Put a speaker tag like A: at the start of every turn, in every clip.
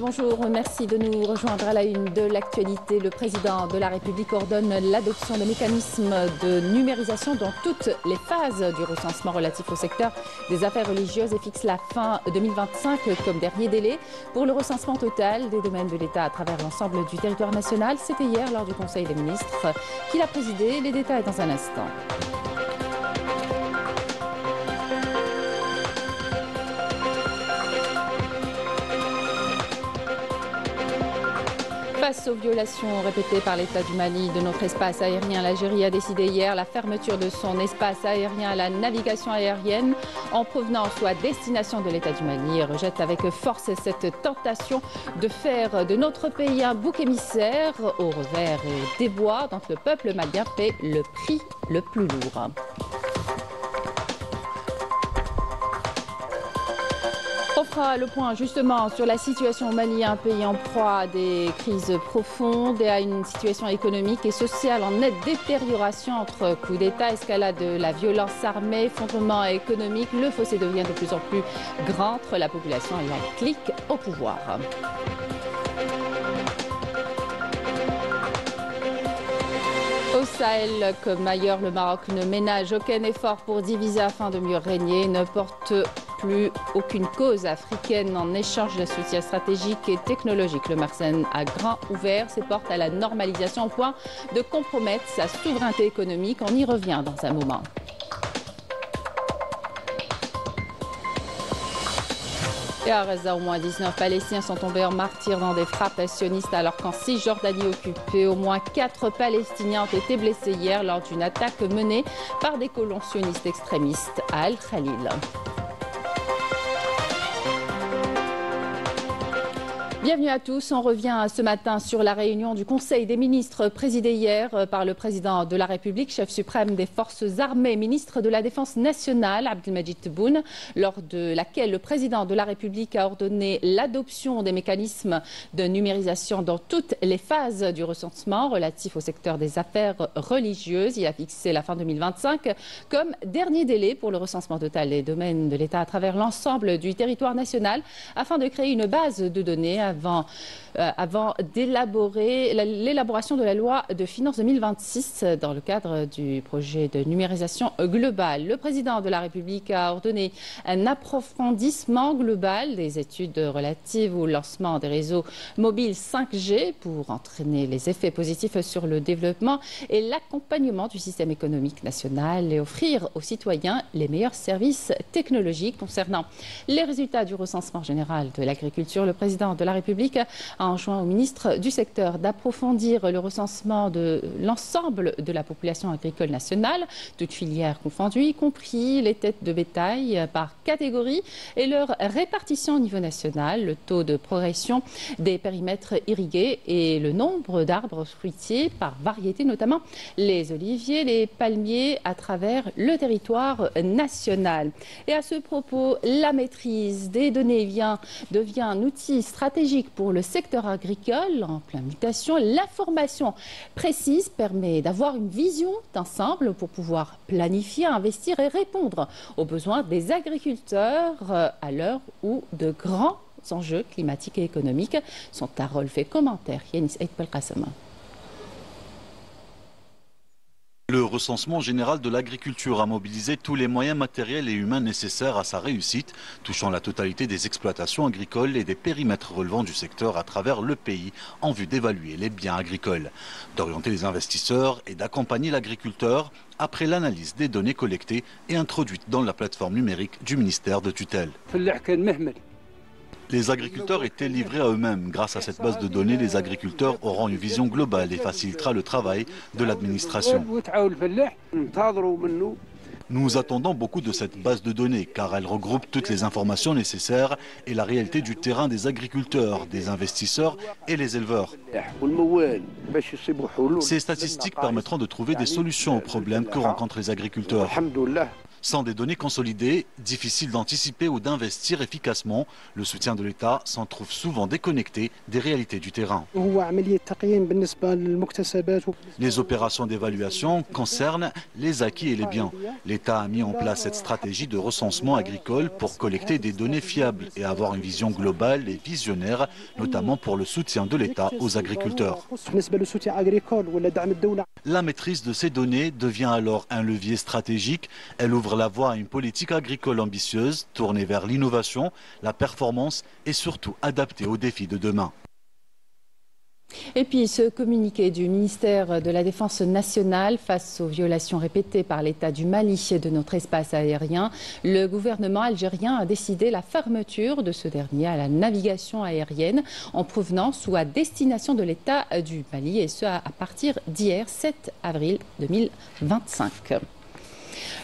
A: bonjour, merci de nous rejoindre à la une de l'actualité. Le président de la République ordonne l'adoption de mécanismes de numérisation dans toutes les phases du recensement relatif au secteur des affaires religieuses et fixe la fin 2025 comme dernier délai pour le recensement total des domaines de l'État à travers l'ensemble du territoire national. C'était hier lors du Conseil des ministres qu'il a présidé. Les détails dans un instant. Face aux violations répétées par l'État du Mali de notre espace aérien, l'Algérie a décidé hier la fermeture de son espace aérien à la navigation aérienne en provenance ou à destination de l'État du Mali et rejette avec force cette tentation de faire de notre pays un bouc émissaire au revers et des bois dont le peuple malien paie le prix le plus lourd. On fera le point justement sur la situation au Mali, un pays en proie à des crises profondes et à une situation économique et sociale en nette détérioration entre coups d'État, escalade de la violence armée, effondrement économique. Le fossé devient de plus en plus grand entre la population et la clique au pouvoir. Au Sahel comme ailleurs, le Maroc ne ménage aucun effort pour diviser afin de mieux régner, ne porte plus aucune cause africaine en échange de soutien stratégique et technologique. Le Marsen a grand ouvert ses portes à la normalisation au point de compromettre sa souveraineté économique. On y revient dans un moment. Et à Gaza, au moins 19 Palestiniens sont tombés en martyrs dans des frappes sionistes alors qu'en Cisjordanie occupée, au moins 4 Palestiniens ont été blessés hier lors d'une attaque menée par des colons sionistes extrémistes à Al-Khalil. Bienvenue à tous. On revient ce matin sur la réunion du Conseil des ministres présidée hier par le président de la République, chef suprême des forces armées, ministre de la Défense nationale, Abdelmadjid Tebboune, lors de laquelle le président de la République a ordonné l'adoption des mécanismes de numérisation dans toutes les phases du recensement relatif au secteur des affaires religieuses. Il a fixé la fin 2025 comme dernier délai pour le recensement total des domaines de l'État à travers l'ensemble du territoire national afin de créer une base de données avant l'élaboration de la loi de finances 2026 dans le cadre du projet de numérisation globale. Le président de la République a ordonné un approfondissement global des études relatives au lancement des réseaux mobiles 5G pour entraîner les effets positifs sur le développement et l'accompagnement du système économique national et offrir aux citoyens les meilleurs services technologiques. Concernant les résultats du recensement général de l'agriculture, le président de la République a enjoint au ministre du secteur d'approfondir le recensement de l'ensemble de la population agricole nationale, toutes filières confondues, y compris les têtes de bétail par catégorie et leur répartition au niveau national, le taux de progression des périmètres irrigués et le nombre d'arbres fruitiers par variété, notamment les oliviers, les palmiers à travers le territoire national. Et à ce propos, la maîtrise des données devient un outil stratégique pour le secteur agricole en pleine mutation. L'information précise permet d'avoir une vision d'ensemble pour pouvoir planifier, investir et répondre aux besoins des agriculteurs à l'heure où de grands enjeux climatiques et économiques sont à relever. Commentaire, Yanis Aït Belkacem.
B: Le recensement général de l'agriculture a mobilisé tous les moyens matériels et humains nécessaires à sa réussite, touchant la totalité des exploitations agricoles et des périmètres relevant du secteur à travers le pays en vue d'évaluer les biens agricoles, d'orienter les investisseurs et d'accompagner l'agriculteur après l'analyse des données collectées et introduites dans la plateforme numérique du ministère de tutelle. Les agriculteurs étaient livrés à eux-mêmes. Grâce à cette base de données, les agriculteurs auront une vision globale et facilitera le travail de l'administration. Nous attendons beaucoup de cette base de données car elle regroupe toutes les informations nécessaires et la réalité du terrain des agriculteurs, des investisseurs et les éleveurs. Ces statistiques permettront de trouver des solutions aux problèmes que rencontrent les agriculteurs. Sans des données consolidées, difficile d'anticiper ou d'investir efficacement. Le soutien de l'État s'en trouve souvent déconnecté des réalités du terrain. Les opérations d'évaluation concernent les acquis et les biens. L'État a mis en place cette stratégie de recensement agricole pour collecter des données fiables et avoir une vision globale et visionnaire, notamment pour le soutien de l'État aux agriculteurs. La maîtrise de ces données devient alors un levier stratégique. Elle ouvre la voie à une politique agricole ambitieuse, tournée vers l'innovation, la performance et surtout adaptée aux défis de demain.
A: Et puis ce communiqué du ministère de la Défense nationale face aux violations répétées par l'État du Mali de notre espace aérien, le gouvernement algérien a décidé la fermeture de ce dernier à la navigation aérienne en provenance ou à destination de l'État du Mali, et ce à partir d'hier 7 avril 2025.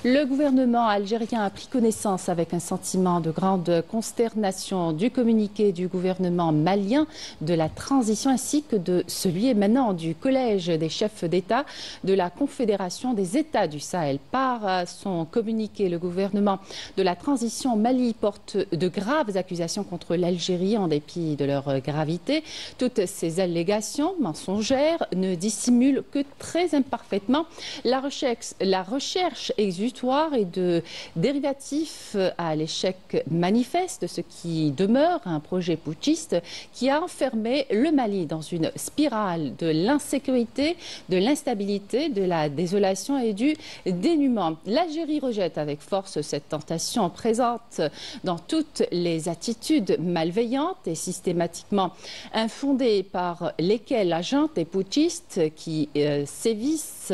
A: Le gouvernement algérien a pris connaissance avec un sentiment de grande consternation du communiqué du gouvernement malien de la transition ainsi que de celui émanant du Collège des chefs d'État de la Confédération des États du Sahel. Par son communiqué, le gouvernement de la transition Mali porte de graves accusations contre l'Algérie en dépit de leur gravité. Toutes ces allégations mensongères ne dissimulent que très imparfaitement la recherche exutoire et de dérivatifs à l'échec manifeste de ce qui demeure un projet putschiste qui a enfermé le Mali dans une spirale de l'insécurité, de l'instabilité, de la désolation et du dénuement. L'Algérie rejette avec force cette tentation présente dans toutes les attitudes malveillantes et systématiquement infondées par lesquelles la junte et putschistes qui sévissent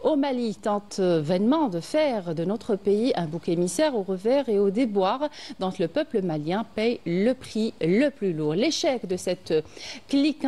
A: au Mali tentent vainement de faire de notre pays un bouc émissaire au revers et au déboire dont le peuple malien paye le prix le plus lourd. L'échec de cette clique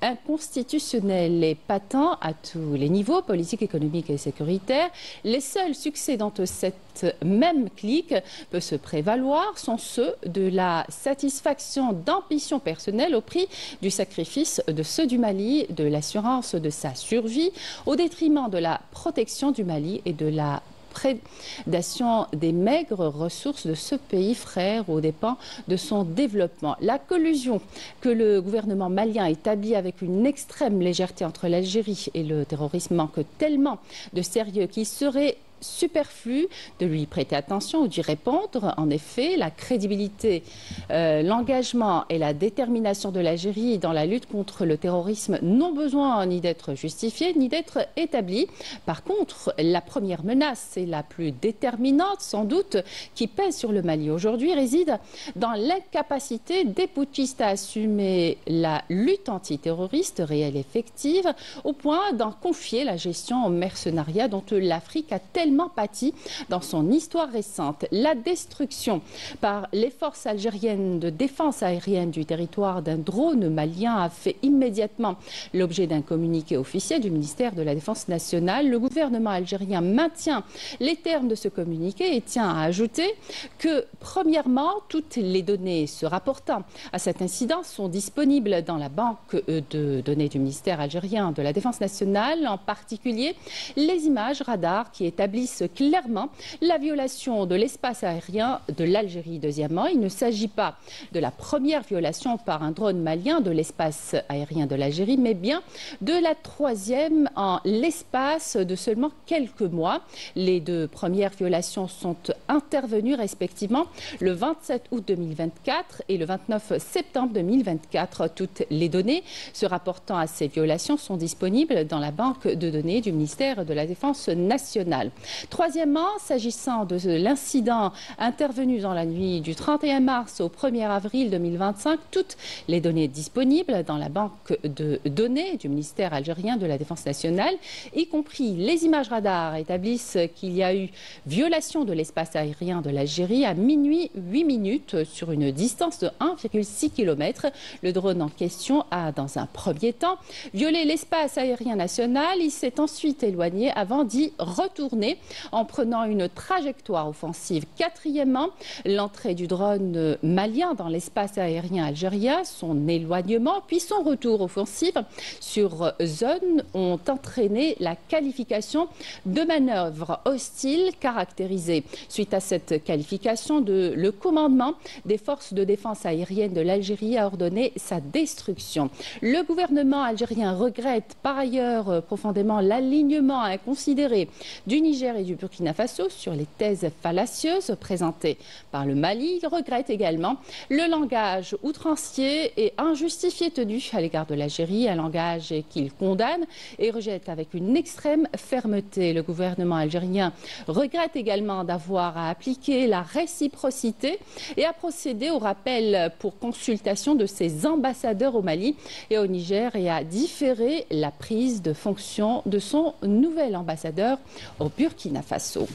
A: inconstitutionnelle est patent à tous les niveaux, politiques, économiques et sécuritaires. Les seuls succès dont cette même clique peut se prévaloir sont ceux de la satisfaction d'ambitions personnelles au prix du sacrifice de ceux du Mali, de l'assurance de sa survie, au détriment de la protection du Mali et de la prédation des maigres ressources de ce pays frère aux dépens de son développement. La collusion que le gouvernement malien établit avec une extrême légèreté entre l'Algérie et le terrorisme manque tellement de sérieux qu'il serait superflu de lui prêter attention ou d'y répondre. En effet, la crédibilité, l'engagement et la détermination de l'Algérie dans la lutte contre le terrorisme n'ont besoin ni d'être justifiés ni d'être établis. Par contre, la première menace et la plus déterminante sans doute qui pèse sur le Mali aujourd'hui réside dans l'incapacité des putschistes à assumer la lutte antiterroriste réelle et effective au point d'en confier la gestion au mercenariat dont l'Afrique a tellement pâti dans son histoire récente. La destruction par les forces algériennes de défense aérienne du territoire d'un drone malien a fait immédiatement l'objet d'un communiqué officiel du ministère de la Défense nationale. Le gouvernement algérien maintient les termes de ce communiqué et tient à ajouter que, premièrement, toutes les données se rapportant à cet incident sont disponibles dans la banque de données du ministère algérien de la Défense nationale, en particulier les images radars qui établissent clairement la violation de l'espace aérien de l'Algérie. Deuxièmement, il ne s'agit pas de la première violation par un drone malien de l'espace aérien de l'Algérie, mais bien de la troisième en l'espace de seulement quelques mois. Les deux premières violations sont intervenues respectivement le 27 août 2024 et le 29 septembre 2024. Toutes les données se rapportant à ces violations sont disponibles dans la banque de données du ministère de la Défense nationale. Troisièmement, s'agissant de l'incident intervenu dans la nuit du 31 mars au 1er avril 2025, toutes les données disponibles dans la banque de données du ministère algérien de la Défense nationale, y compris les images radars, établissent qu'il y a eu violation de l'espace aérien de l'Algérie à minuit 8 minutes sur une distance de 1,6 km. Le drone en question a, dans un premier temps, violé l'espace aérien national. Il s'est ensuite éloigné avant d'y retourner ordonnée en prenant une trajectoire offensive. Quatrièmement, l'entrée du drone malien dans l'espace aérien algérien, son éloignement puis son retour offensif sur zone ont entraîné la qualification de manœuvre hostile caractérisée. Suite à cette qualification, le commandement des forces de défense aérienne de l'Algérie a ordonné sa destruction. Le gouvernement algérien regrette par ailleurs profondément l'alignement inconsidéré du Niger et du Burkina Faso sur les thèses fallacieuses présentées par le Mali. Il regrette également le langage outrancier et injustifié tenu à l'égard de l'Algérie, un langage qu'il condamne et rejette avec une extrême fermeté. Le gouvernement algérien regrette également d'avoir à appliquer la réciprocité et à procéder au rappel pour consultation de ses ambassadeurs au Mali et au Niger et à différer la prise de fonction de son nouvel ambassadeur au Burkina Faso.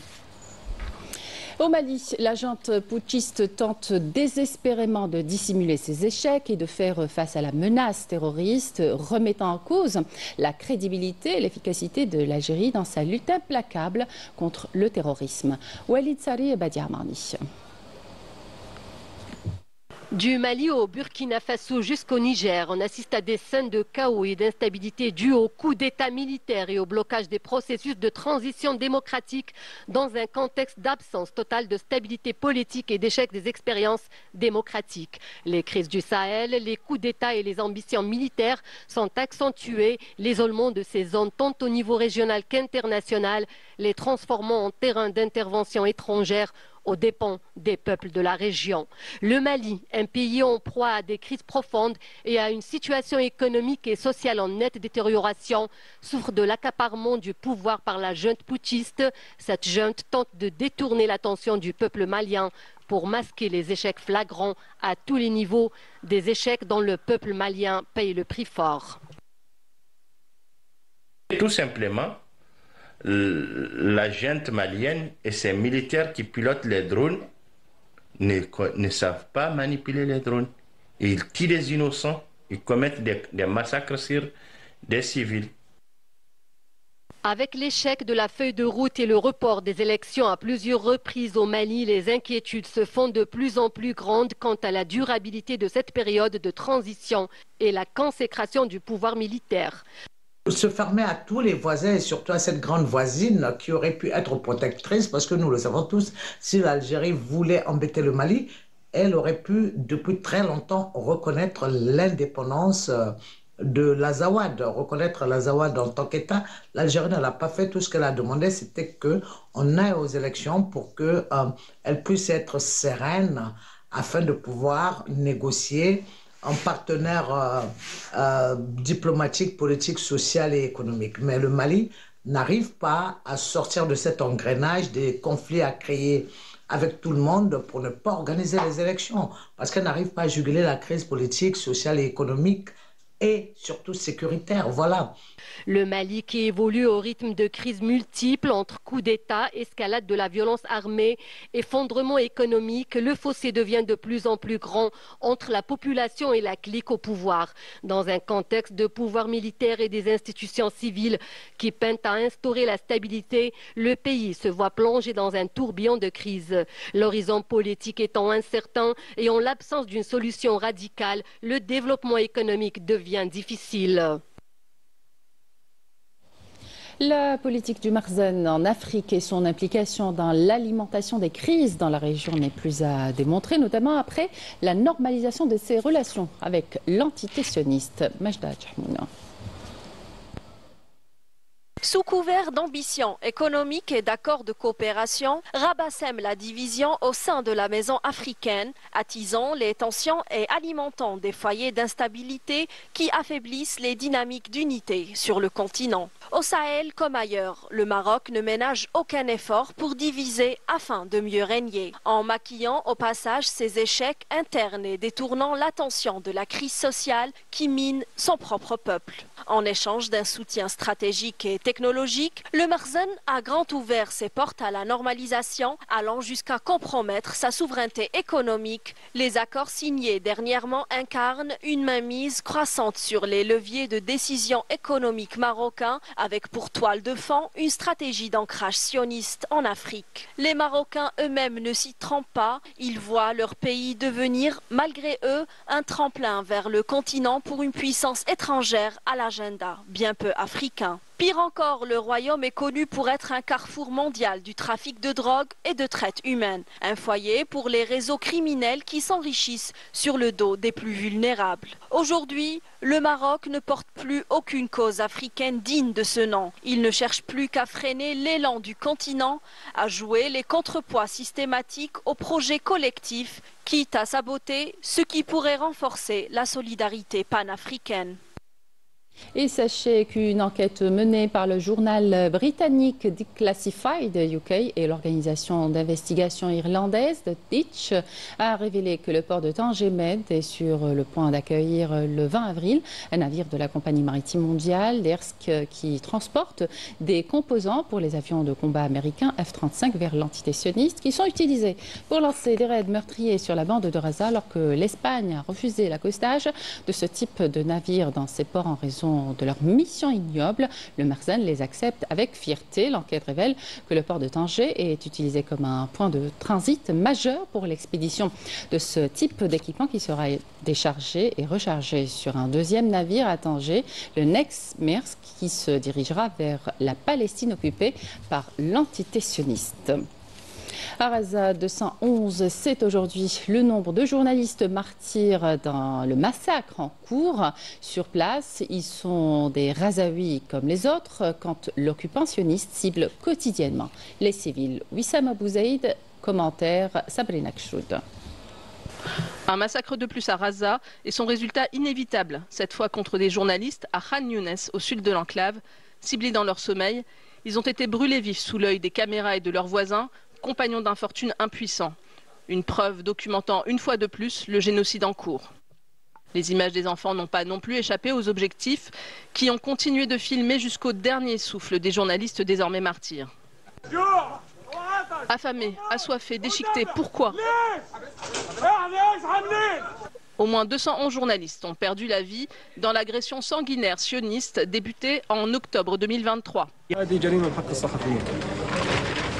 A: Au Mali, la junte putschiste tente désespérément de dissimuler ses échecs et de faire face à la menace terroriste, remettant en cause la crédibilité et l'efficacité de l'Algérie dans sa lutte implacable contre le terrorisme. Walid Sari et Badia Marni.
C: Du Mali au Burkina Faso jusqu'au Niger, on assiste à des scènes de chaos et d'instabilité dues au coup d'État militaire et au blocage des processus de transition démocratique dans un contexte d'absence totale de stabilité politique et d'échec des expériences démocratiques. Les crises du Sahel, les coups d'État et les ambitions militaires sont accentuées, l'isolement de ces zones tant au niveau régional qu'international, les transformant en terrain d'intervention étrangère aux dépens des peuples de la région. Le Mali, un pays en proie à des crises profondes et à une situation économique et sociale en nette détérioration, souffre de l'accaparement du pouvoir par la junte putschiste. Cette junte tente de détourner l'attention du peuple malien pour masquer les échecs flagrants à tous les niveaux, des échecs dont le peuple malien paye le prix fort.
D: Tout simplement, la junte malienne et ses militaires qui pilotent les drones ne savent pas manipuler les drones. Ils tuent des innocents, ils commettent des massacres sur des civils.
C: Avec l'échec de la feuille de route et le report des élections à plusieurs reprises au Mali, les inquiétudes se font de plus en plus grandes quant à la durabilité de cette période de transition et la consécration du pouvoir militaire.
E: Se fermer à tous les voisins et surtout à cette grande voisine qui aurait pu être protectrice, parce que nous le savons tous, si l'Algérie voulait embêter le Mali, elle aurait pu depuis très longtemps reconnaître l'indépendance de l'Azawad, reconnaître l'Azawad en tant qu'État. L'Algérie ne l'a pas fait. Tout ce qu'elle a demandé, c'était qu'on aille aux élections pour qu'elle puisse être sereine afin de pouvoir négocier un partenaire diplomatique, politique, social et économique. Mais le Mali n'arrive pas à sortir de cet engrenage des conflits à créer avec tout le monde pour ne pas organiser les élections, parce qu'elle n'arrive pas à juguler la crise politique, sociale et économique et surtout sécuritaire. Voilà.
C: Le Mali qui évolue au rythme de crises multiples entre coups d'État, escalade de la violence armée, effondrement économique, le fossé devient de plus en plus grand entre la population et la clique au pouvoir. Dans un contexte de pouvoir militaire et des institutions civiles qui peinent à instaurer la stabilité, le pays se voit plongé dans un tourbillon de crise. L'horizon politique étant incertain et en l'absence d'une solution radicale, le développement économique devient difficile.
A: La politique du Marzen en Afrique et son implication dans l'alimentation des crises dans la région n'est plus à démontrer, notamment après la normalisation de ses relations avec l'entité sioniste. Majda Djahmouna.
F: Sous couvert d'ambition économique et d'accords de coopération, Rabat sème la division au sein de la maison africaine, attisant les tensions et alimentant des foyers d'instabilité qui affaiblissent les dynamiques d'unité sur le continent. Au Sahel comme ailleurs, le Maroc ne ménage aucun effort pour diviser afin de mieux régner, en maquillant au passage ses échecs internes et détournant l'attention de la crise sociale qui mine son propre peuple. En échange d'un soutien stratégique et technologique, le Marzen a grand ouvert ses portes à la normalisation, allant jusqu'à compromettre sa souveraineté économique. Les accords signés dernièrement incarnent une mainmise croissante sur les leviers de décision économique marocains avec pour toile de fond une stratégie d'ancrage sioniste en Afrique. Les Marocains eux-mêmes ne s'y trompent pas, ils voient leur pays devenir, malgré eux, un tremplin vers le continent pour une puissance étrangère à l'agenda bien peu africain. Pire encore, le royaume est connu pour être un carrefour mondial du trafic de drogue et de traite humaine. Un foyer pour les réseaux criminels qui s'enrichissent sur le dos des plus vulnérables. Aujourd'hui, le Maroc ne porte plus aucune cause africaine digne de ce nom. Il ne cherche plus qu'à freiner l'élan du continent, à jouer les contrepoids systématiques au projet collectif, quitte à saboter ce qui pourrait renforcer la solidarité panafricaine.
A: Et sachez qu'une enquête menée par le journal britannique Declassified UK et l'organisation d'investigation irlandaise de Ditch a révélé que le port de Tanger Med est sur le point d'accueillir le 20 avril un navire de la compagnie maritime mondiale, Maersk, qui transporte des composants pour les avions de combat américains F-35 vers l'entité sioniste qui sont utilisés pour lancer des raids meurtriers sur la bande de Gaza alors que l'Espagne a refusé l'accostage de ce type de navire dans ses ports en raison de leur mission ignoble. Le Mersen les accepte avec fierté. L'enquête révèle que le port de Tanger est utilisé comme un point de transit majeur pour l'expédition de ce type d'équipement qui sera déchargé et rechargé sur un deuxième navire à Tanger, le Next Maersk, qui se dirigera vers la Palestine occupée par l'entité sioniste. À Gaza, 211, c'est aujourd'hui le nombre de journalistes martyrs dans le massacre en cours. Sur place, ils sont des Razaouis comme les autres quand l'occupant sioniste cible quotidiennement les civils. Wissam Abou Zaïd, commentaire Sabrina Kchoud.
G: Un massacre de plus à Gaza et son résultat inévitable, cette fois contre des journalistes à Khan Younes, au sud de l'enclave. Ciblés dans leur sommeil, ils ont été brûlés vifs sous l'œil des caméras et de leurs voisins, compagnons d'infortune impuissants. Une preuve documentant une fois de plus le génocide en cours. Les images des enfants n'ont pas non plus échappé aux objectifs qui ont continué de filmer jusqu'au dernier souffle des journalistes désormais martyrs. Affamés, assoiffés, déchiquetés, pourquoi ? Au moins 211 journalistes ont perdu la vie dans l'agression sanguinaire sioniste débutée en octobre 2023.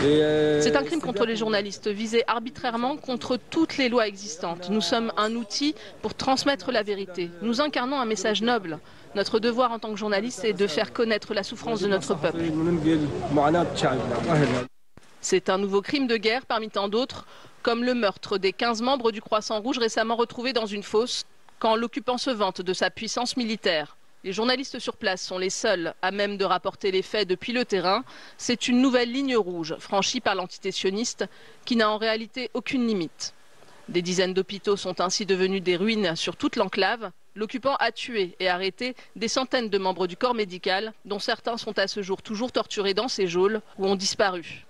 G: C'est un crime contre les journalistes, visé arbitrairement contre toutes les lois existantes. Nous sommes un outil pour transmettre la vérité. Nous incarnons un message noble. Notre devoir en tant que journaliste est de faire connaître la souffrance de notre peuple. C'est un nouveau crime de guerre parmi tant d'autres, comme le meurtre des 15 membres du Croissant Rouge récemment retrouvés dans une fosse, quand l'occupant se vante de sa puissance militaire. Les journalistes sur place sont les seuls à même de rapporter les faits depuis le terrain. C'est une nouvelle ligne rouge franchie par l'entité sioniste qui n'a en réalité aucune limite. Des dizaines d'hôpitaux sont ainsi devenus des ruines sur toute l'enclave. L'occupant a tué et arrêté des centaines de membres du corps médical, dont certains sont à ce jour toujours torturés dans ces geôles ou ont disparu.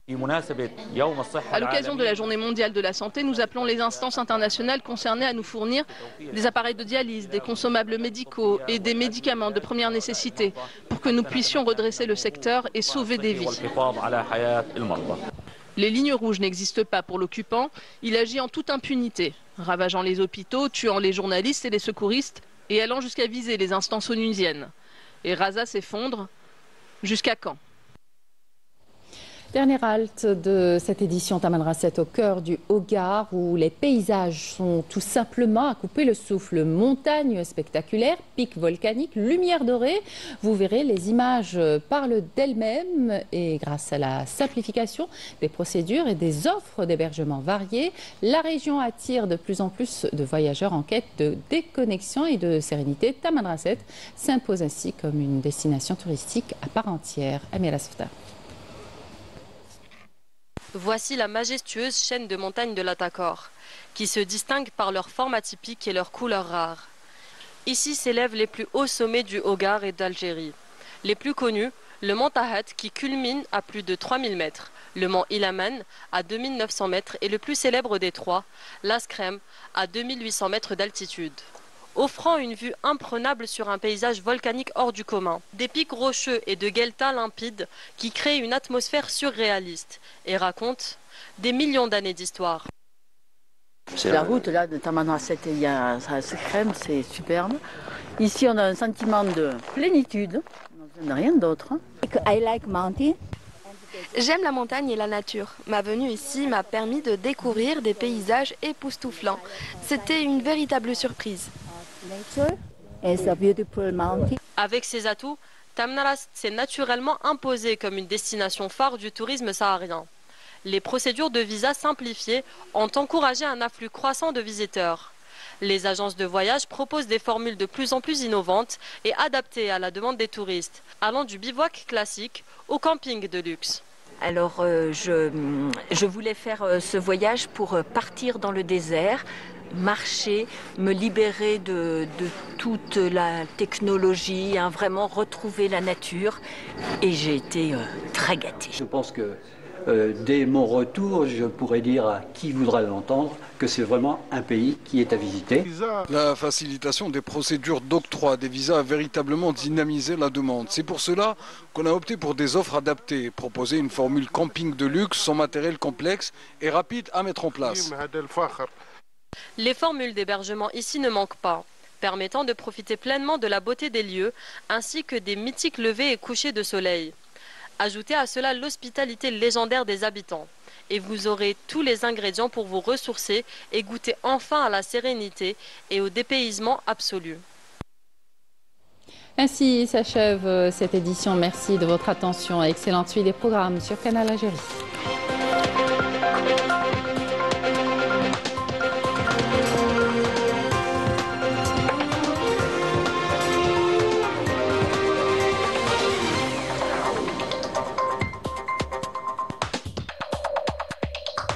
G: À l'occasion de la Journée mondiale de la santé, nous appelons les instances internationales concernées à nous fournir des appareils de dialyse, des consommables médicaux et des médicaments de première nécessité pour que nous puissions redresser le secteur et sauver des vies. Les lignes rouges n'existent pas pour l'occupant, il agit en toute impunité, ravageant les hôpitaux, tuant les journalistes et les secouristes et allant jusqu'à viser les instances onusiennes. Et Gaza s'effondre. Jusqu'à quand ?
A: Dernière halte de cette édition Taman 7 au cœur du Hogar où les paysages sont tout simplement à couper le souffle. Montagnes spectaculaires, pics volcaniques, lumière dorée. Vous verrez, les images parlent d'elles-mêmes et grâce à la simplification des procédures et des offres d'hébergement variées, la région attire de plus en plus de voyageurs en quête de déconnexion et de sérénité. Taman 7 s'impose ainsi comme une destination touristique à part entière. Amira Softa.
H: Voici la majestueuse chaîne de montagnes de l'Atakor, qui se distingue par leur forme atypique et leurs couleurs rares. Ici s'élèvent les plus hauts sommets du Hogar et d'Algérie. Les plus connus, le mont Tahat qui culmine à plus de 3000 mètres, le mont Ilaman à 2900 mètres et le plus célèbre des trois, l'Askrem à 2800 mètres d'altitude. Offrant une vue imprenable sur un paysage volcanique hors du commun. Des pics rocheux et de gueltas limpides qui créent une atmosphère surréaliste et racontent des millions d'années d'histoire.
I: La route là de Taman 7 et à Askrem, c'est superbe. Ici, on a un sentiment de plénitude, dans Il n'y en a rien d'autre. I like mountain.
J: J'aime la montagne et la nature. Ma venue ici m'a permis de découvrir des paysages époustouflants. C'était une véritable surprise.
H: Avec ses atouts, Tamnarast s'est naturellement imposé comme une destination phare du tourisme saharien. Les procédures de visa simplifiées ont encouragé un afflux croissant de visiteurs. Les agences de voyage proposent des formules de plus en plus innovantes et adaptées à la demande des touristes, allant du bivouac classique au camping de luxe.
K: Alors je voulais faire ce voyage pour partir dans le désert, marcher, me libérer de toute la technologie, vraiment retrouver la nature, et j'ai été très gâtée.
L: Je pense que dès mon retour, je pourrais dire à qui voudra l'entendre que c'est vraiment un pays qui est à visiter.
M: La facilitation des procédures d'octroi des visas a véritablement dynamisé la demande. C'est pour cela qu'on a opté pour des offres adaptées, proposer une formule camping de luxe sans matériel complexe et rapide à mettre en place.
H: Les formules d'hébergement ici ne manquent pas, permettant de profiter pleinement de la beauté des lieux ainsi que des mythiques levées et couchers de soleil. Ajoutez à cela l'hospitalité légendaire des habitants et vous aurez tous les ingrédients pour vous ressourcer et goûter enfin à la sérénité et au dépaysement absolu.
A: Ainsi s'achève cette édition. Merci de votre attention et excellente suite des programmes sur Canal Algérie.